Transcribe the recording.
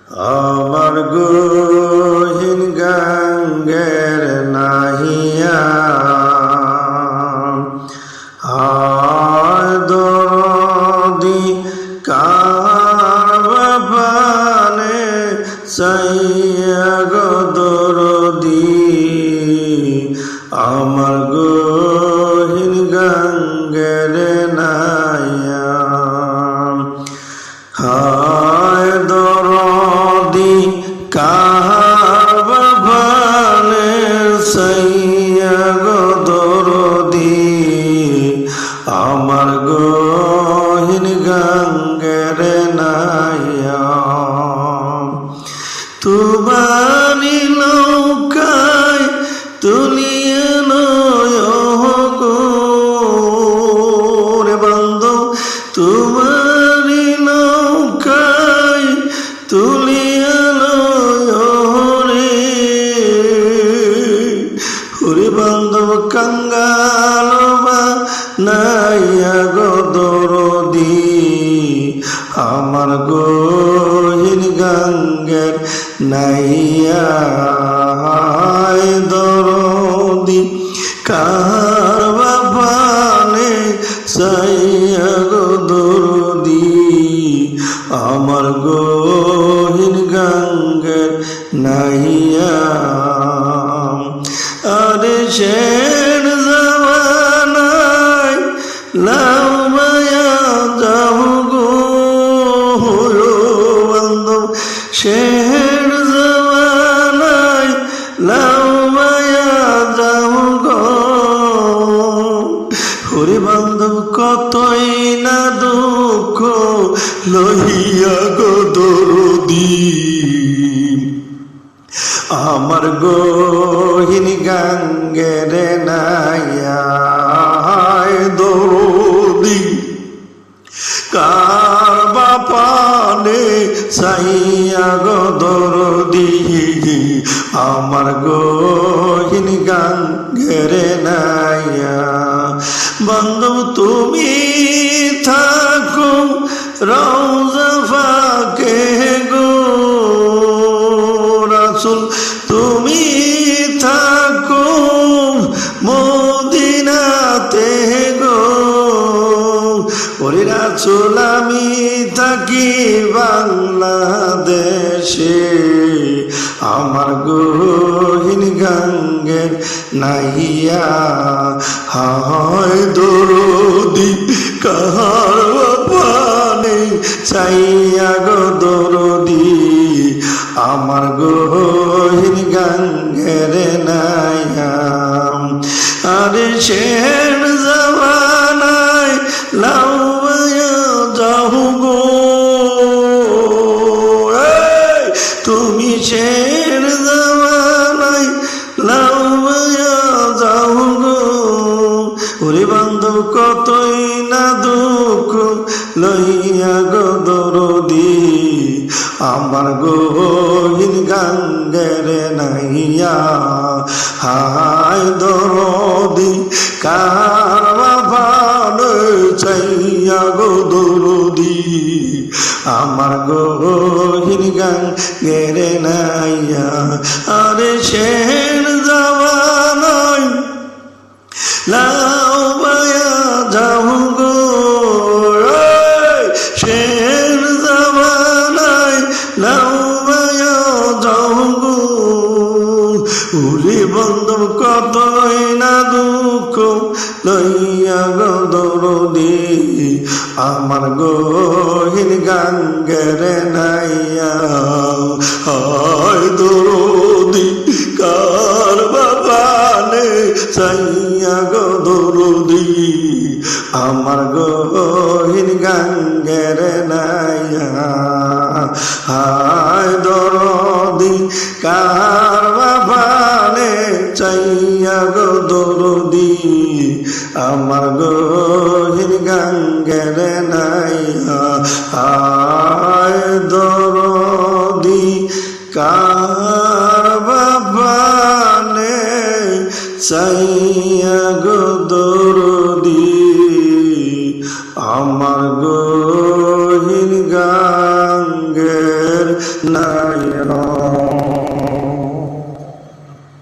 আমার গহীন গঙ্গের নাহিয়া হায় দরদি কারবানে চাইয়া গো দরদি আমার গহীন গঙ্গের নাহিয়া হায় দরদি কারবানে চাইয়া গো দরদি আমার গহীন গঙ্গের নাহিয়া তুমারি নৌকায় তুলিয়া নয় গো রে বন্ধু তুমারি নৌকায় তুলিয়া নয় রে ওরে বান্ধব কাঙ্গাল নাইয়া গো দরদি আমার গহীন গঙ্গের নাইয়া হায় দরদি কারবানে চাইয়া গো দরদি আমার গহীন গঙ্গের নাইয়া আরে শের জামানায় লাউ মায়া যাও গো বন্ধু শের জামানায় লাউ মায়া যাও গো হরি বান্ধব কতই না দুঃখ লইয়া গো দরদি আমার গহীন গঙ্গের নাইয়া দরদি কারবা পানে চাইয়া গো দরদি আমার গহীন গঙ্গের নাইয়া বন্ধু তুমি থাকো রওজা ফাঁকে গো রাসূল তুমি থাকো মদিনাতে গো ওরে রাসূল আমি থাকি বাংলাদেশে আমার গহীন গঙ্গের নাইয়া হায় দরদি কারবানে চাইয়া গো দরদি আমার গহীন গঙ্গের নাইয়া আরে শের জামানায় লাউ মায়া যাও গো তুমি শের জামানায় লাউ মায়া যাও গো ওরে বান্ধব কতই না দুঃখ লইয়া গো দরদি আমার গহীন গঙ্গের নাইয়া হায় দরদি কারবানে চাইয়া গো দরদি আমার গহীন গঙ্গের নাইয়া আরে শের জামানায় লাউ মায়া যাও গো শের জামানায় লাউ মায়া যাও গো ওরে বন্ধু কতই না দুঃখ লইয়া গো দরদি আমার গহীন গঙ্গের নাইয়া হায় দরদি কারবানে চাইয়া গো দরদি আমার গহীন গঙ্গের নাইয়া হায় দরদি কারবানে চাইয়া গো দরদি আমার গহীন গঙ্গের নাইয়া হায় দরদি কারবানে চাইয়া গো দরদি আমার গহীন গঙ্গের নাই